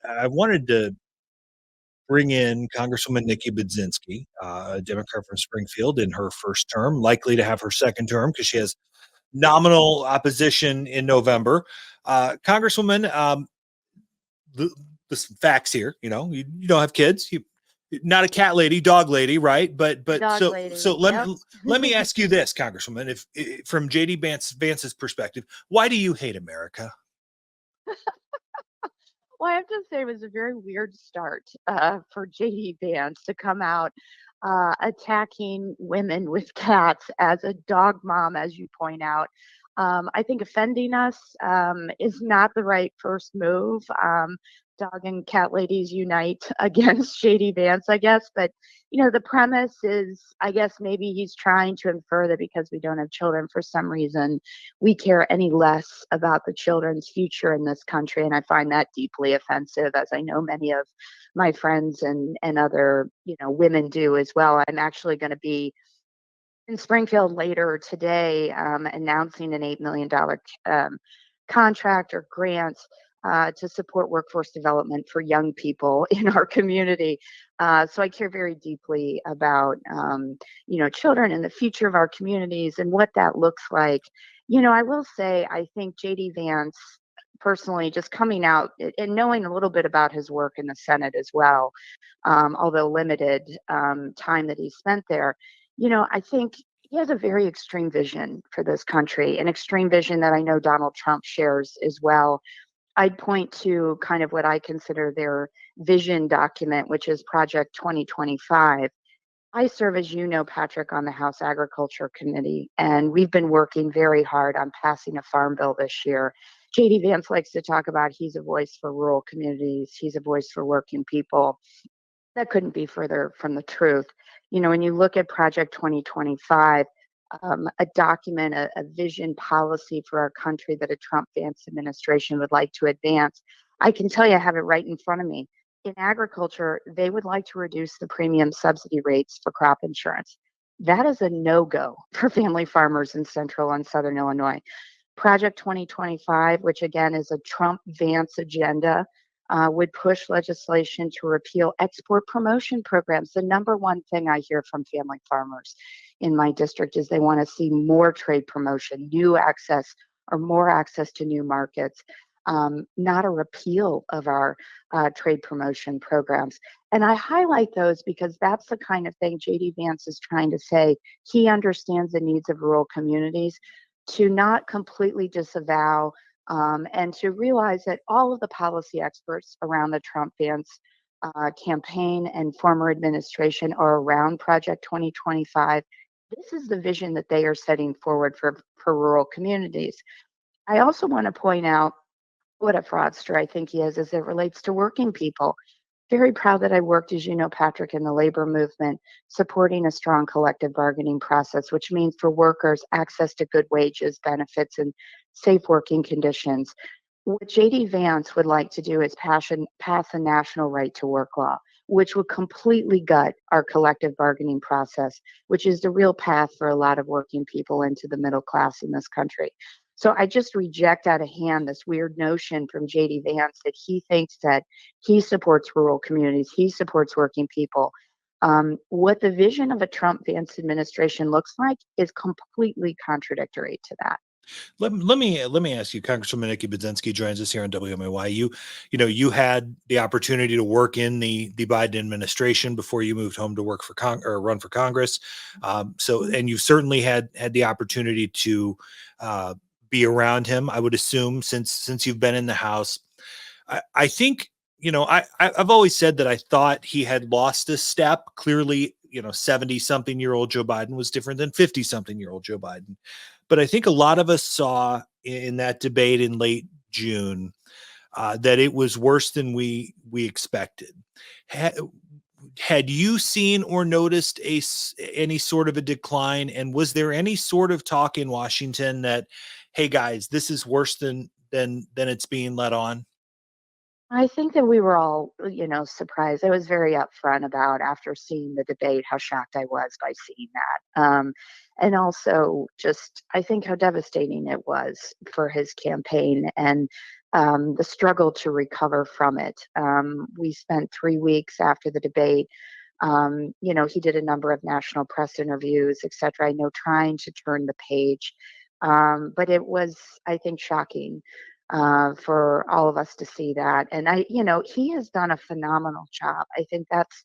I wanted to bring in Congresswoman Nikki Budzinski, a Democrat from Springfield, in her first term, likely to have her second term because she has nominal opposition in November. Congresswoman, the, the facts here, you don't have kids, not a cat lady, dog lady, right? But Dog so lady. so Yep. let me ask you this, Congresswoman, if from JD Vance's perspective, why do you hate America? Well, I have to say it was a very weird start for JD Vance to come out attacking women with cats as a dog mom, as you point out. I think offending us is not the right first move. Dog and cat ladies unite against JD Vance, I guess. But, the premise is, I guess maybe he's trying to infer that because we don't have children for some reason, we care any less about the children's future in this country. And I find that deeply offensive, as I know many of my friends and other, women do as well. I'm actually going to be in Springfield later today, announcing an $8 million contract or grant to support workforce development for young people in our community. So I care very deeply about, children and the future of our communities and what that looks like. I will say, I think JD Vance personally just coming out and knowing a little bit about his work in the Senate as well, although limited time that he spent there, I think he has a very extreme vision for this country, an extreme vision that I know Donald Trump shares as well. I'd point to kind of what I consider their vision document, which is Project 2025. I serve, as you know, Patrick, on the House Agriculture Committee, and we've been working very hard on passing a farm bill this year. JD Vance likes to talk about he's a voice for rural communities, he's a voice for working people. That couldn't be further from the truth. When you look at Project 2025, a document, a vision policy for our country that a Trump Vance administration would like to advance, I can tell you, I have it right in front of me. In agriculture, they would like to reduce the premium subsidy rates for crop insurance. That is a no go for family farmers in central and southern Illinois. Project 2025, which again is a Trump Vance agenda, would push legislation to repeal export promotion programs. The number one thing I hear from family farmers in my district is they want to see more trade promotion, new access or more access to new markets, not a repeal of our trade promotion programs. And I highlight those because that's the kind of thing JD Vance is trying to say. He understands the needs of rural communities, to not completely disavow and to realize that all of the policy experts around the Trump Vance campaign and former administration are around Project 2025. This is the vision that they are setting forward for rural communities. I also want to point out what a fraudster I think he is as it relates to working people. Very proud that I worked, as you know, Patrick, in the labor movement, supporting a strong collective bargaining process, which means for workers, access to good wages, benefits, and safe working conditions. What JD Vance would like to do is pass a national right to work law, which would completely gut our collective bargaining process, which is the real path for a lot of working people into the middle class in this country. So I just reject out of hand this weird notion from JD Vance that he thinks that he supports rural communities, he supports working people. What the vision of a Trump Vance administration looks like is completely contradictory to that. Let me ask you, Congresswoman Nikki Budzinski joins us here on WMAY. You had the opportunity to work in the Biden administration before you moved home to work for or run for Congress. And you certainly had the opportunity to be around him, I would assume, since you've been in the House. I think, I've always said that I thought he had lost a step. Clearly, 70-something-year-old Joe Biden was different than 50-something-year-old Joe Biden. But I think a lot of us saw in that debate in late June that it was worse than we expected. Had you seen or noticed any sort of a decline? And was there any sort of talk in Washington that, hey guys, this is worse than it's being let on? I think that we were all, surprised. I was very upfront about after seeing the debate how shocked I was by seeing that. And also just I think how devastating it was for his campaign and the struggle to recover from it. We spent 3 weeks after the debate. He did a number of national press interviews, et cetera. I know trying to turn the page. But it was, I think, shocking for all of us to see that. And he has done a phenomenal job. I think that's,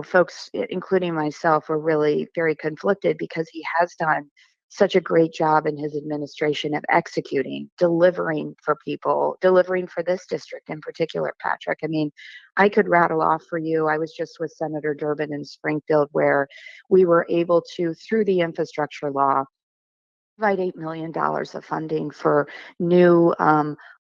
folks, including myself, were really very conflicted because he has done such a great job in his administration of executing, delivering for people, delivering for this district in particular, Patrick. I mean, I could rattle off for you. I was just with Senator Durbin in Springfield, where we were able to, through the infrastructure law, provide $8 million of funding for new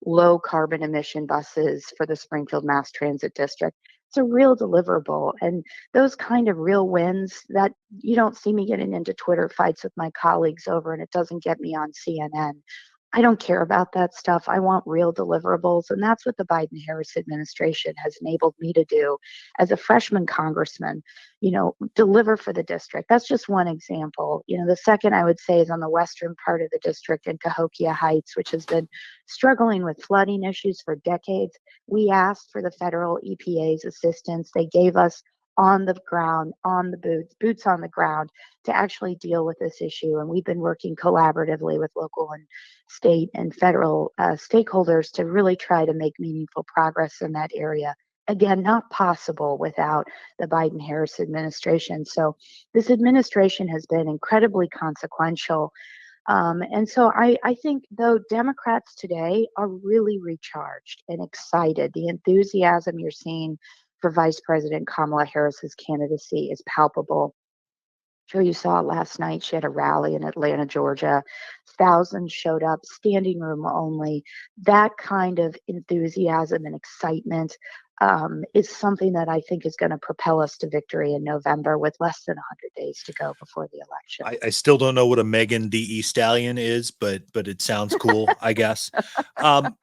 low carbon emission buses for the Springfield Mass Transit District. It's a real deliverable. And those kind of real wins that you don't see me getting into Twitter fights with my colleagues over, and it doesn't get me on CNN. I don't care about that stuff. I want real deliverables. And that's what the Biden Harris administration has enabled me to do as a freshman congressman, deliver for the district. That's just one example. The second I would say is on the western part of the district in Cahokia Heights, which has been struggling with flooding issues for decades. We asked for the federal EPA's assistance. They gave us on the ground, on the boots on the ground to actually deal with this issue. And we've been working collaboratively with local and state and federal stakeholders to really try to make meaningful progress in that area. Again, not possible without the Biden Harris administration. So this administration has been incredibly consequential. And so I think, though, Democrats today are really recharged and excited. The enthusiasm you're seeing for Vice President Kamala Harris's candidacy is palpable. Sure, you saw it last night. She had a rally in Atlanta, Georgia. Thousands showed up, standing room only. That kind of enthusiasm and excitement is something that I think is going to propel us to victory in November with less than 100 days to go before the election. I still don't know what a Megan D.E. Stallion is, but it sounds cool, I guess. Um,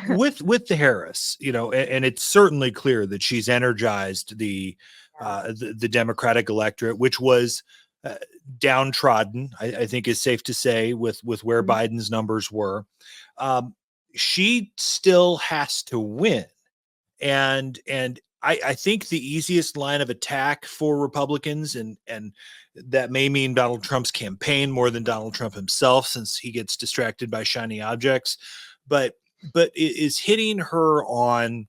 with the Harris, and it's certainly clear that she's energized the Democratic electorate, which was downtrodden. I think is safe to say with where Biden's numbers were. She still has to win, and I think the easiest line of attack for Republicans, and that may mean Donald Trump's campaign more than Donald Trump himself, since he gets distracted by shiny objects, but it is hitting her on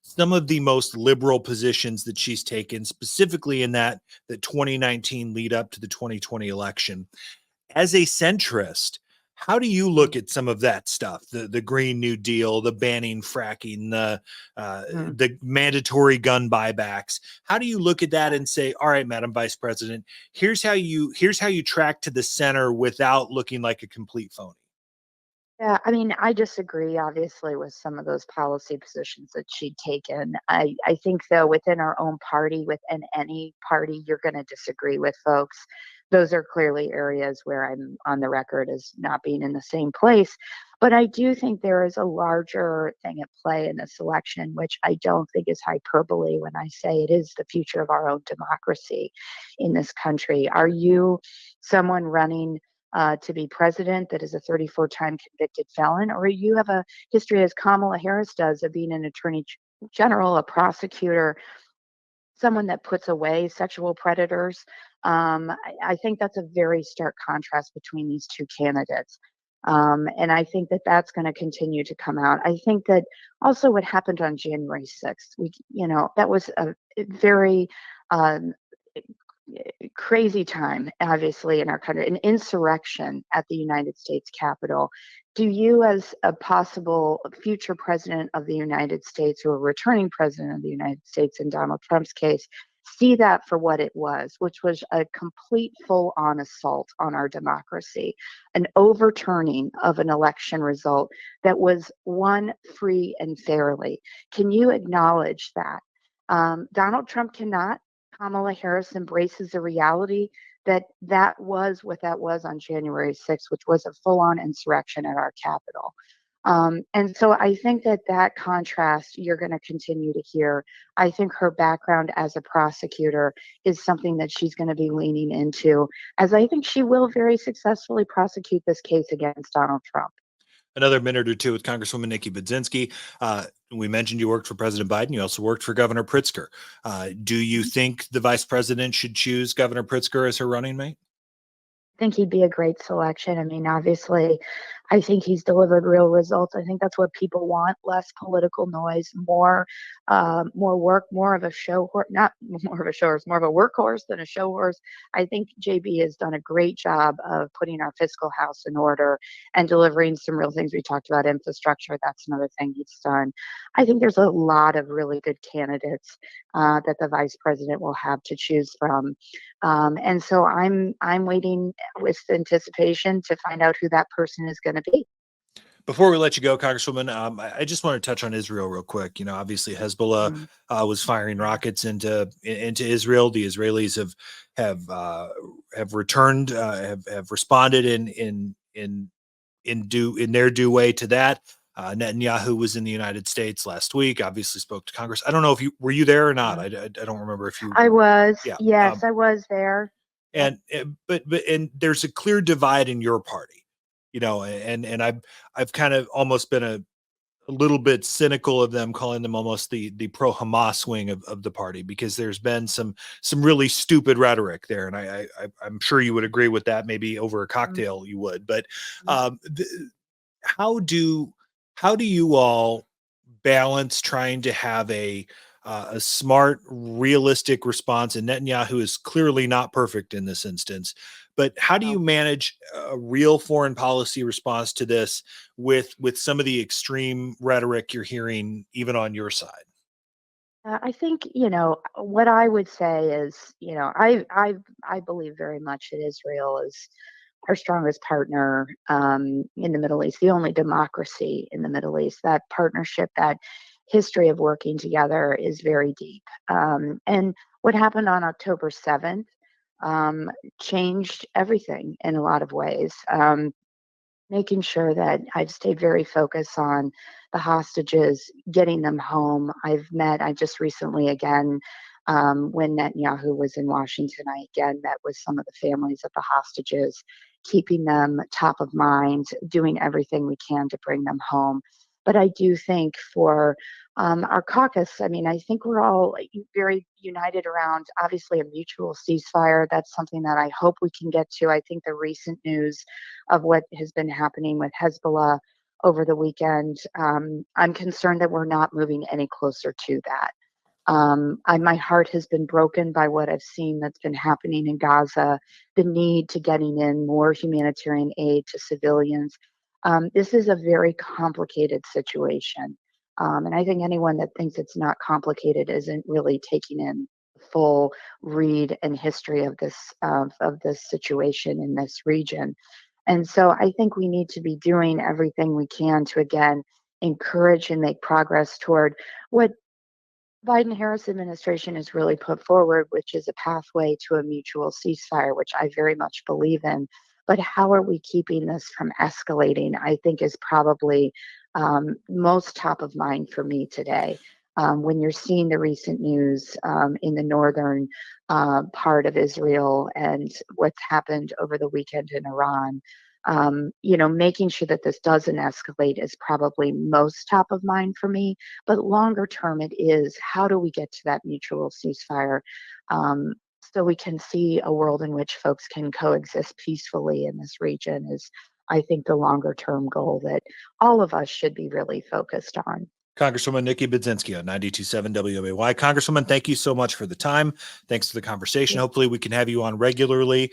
some of the most liberal positions that she's taken, specifically in that 2019 lead up to the 2020 election. As a centrist, how do you look at some of that stuff? The Green New Deal, the banning fracking, the mandatory gun buybacks. How do you look at that and say, all right, Madam Vice President, here's how you track to the center without looking like a complete phony? Yeah, I mean, I disagree, obviously, with some of those policy positions that she'd taken. I think, though, within our own party, within any party, you're going to disagree with folks. Those are clearly areas where I'm on the record as not being in the same place. But I do think there is a larger thing at play in this election, which I don't think is hyperbole when I say it is the future of our own democracy in this country. Are you someone running to be president that is a 34-time convicted felon, or you have a history, as Kamala Harris does, of being an attorney general, a prosecutor, someone that puts away sexual predators? I think that's a very stark contrast between these two candidates. And I think that that's going to continue to come out. I think that also what happened on January 6th, that was a very um, crazy time, obviously, in our country, an insurrection at the United States Capitol. Do you, as a possible future president of the United States or a returning president of the United States in Donald Trump's case, see that for what it was, which was a complete full on assault on our democracy, an overturning of an election result that was won free and fairly? Can you acknowledge that? Donald Trump cannot. Kamala Harris embraces the reality that that was what that was on January 6th, which was a full-on insurrection at our Capitol. And so I think that that contrast you're going to continue to hear. I think her background as a prosecutor is something that she's going to be leaning into, as I think she will very successfully prosecute this case against Donald Trump. Another minute or two with Congresswoman Nikki Budzinski. We mentioned you worked for President Biden. You also worked for Governor Pritzker. Do you think the vice president should choose Governor Pritzker as her running mate? Think he'd be a great selection. I mean, obviously, I think he's delivered real results. I think that's what people want: less political noise, more work, more of a show horse, not more of a show horse, more of a workhorse than a show horse. I think JB has done a great job of putting our fiscal house in order and delivering some real things. We talked about infrastructure. That's another thing he's done. I think there's a lot of really good candidates that the vice president will have to choose from. And so I'm waiting with anticipation to find out who that person is going to be. Before we let you go, Congresswoman, I just want to touch on Israel real quick. You know, obviously Hezbollah Mm, was firing rockets into Israel. The Israelis have returned, have responded in their due way to that. Netanyahu was in the United States last week. Obviously, spoke to Congress. I don't know if you were there or not. mhm. I don't remember if you. I was, Yeah. yes, I was there. Yep. And there's a clear divide in your party, you know, and I've kind of almost been a little bit cynical of them, calling them almost the pro Hamas wing of the party, because there's been some really stupid rhetoric there, and I'm sure you would agree with that. Maybe over a Mm, cocktail you would, but mm. um, th- how do how do you all balance trying to have a smart, realistic response? And Netanyahu is clearly not perfect in this instance, but how do you No. manage a real foreign policy response to this with some of the extreme rhetoric you're hearing, even on your side? I think, what I would say is, I believe very much that Israel is our strongest partner in the Middle East, the only democracy in the Middle East. That partnership, that history of working together is very deep. And what happened on October 7th um, changed everything in a lot of ways. Making sure that I've stayed very focused on the hostages, getting them home. I just recently again, when Netanyahu was in Washington, I again met with some of the families of the hostages, keeping them top of mind, doing everything we can to bring them home. But I do think for our caucus, I mean, I think we're all very united around obviously a mutual ceasefire. That's something that I hope we can get to. I think the recent news of what has been happening with Hezbollah over the weekend, I'm concerned that we're not moving any closer to that. My heart has been broken by what I've seen that's been happening in Gaza, the need to getting in more humanitarian aid to civilians. This is a very complicated situation. And I think anyone that thinks it's not complicated isn't really taking in the full read and history of this situation in this region. And so I think we need to be doing everything we can to again encourage and make progress toward what Biden-Harris administration has really put forward, which is a pathway to a mutual ceasefire, which I very much believe in. But how are we keeping this from escalating? I think is probably most top of mind for me today. When you're seeing the recent news in the northern part of Israel and what's happened over the weekend in Iran, making sure that this doesn't escalate is probably most top of mind for me. But longer term, it is how do we get to that mutual ceasefire um, so we can see a world in which folks can coexist peacefully in this region is, I think, the longer term goal that all of us should be really focused on. Congresswoman Nikki Budzinski on 92.7 WMAY. Congresswoman, thank you so much for the time. Thanks for the conversation. Yeah, Hopefully we can have you on regularly.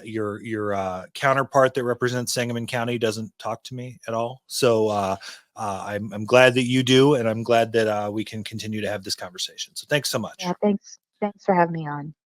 Your counterpart that represents Sangamon County doesn't talk to me at all. So I'm glad that you do, and I'm glad that we can continue to have this conversation. So thanks so much. yeah, thanks. Thanks for having me on.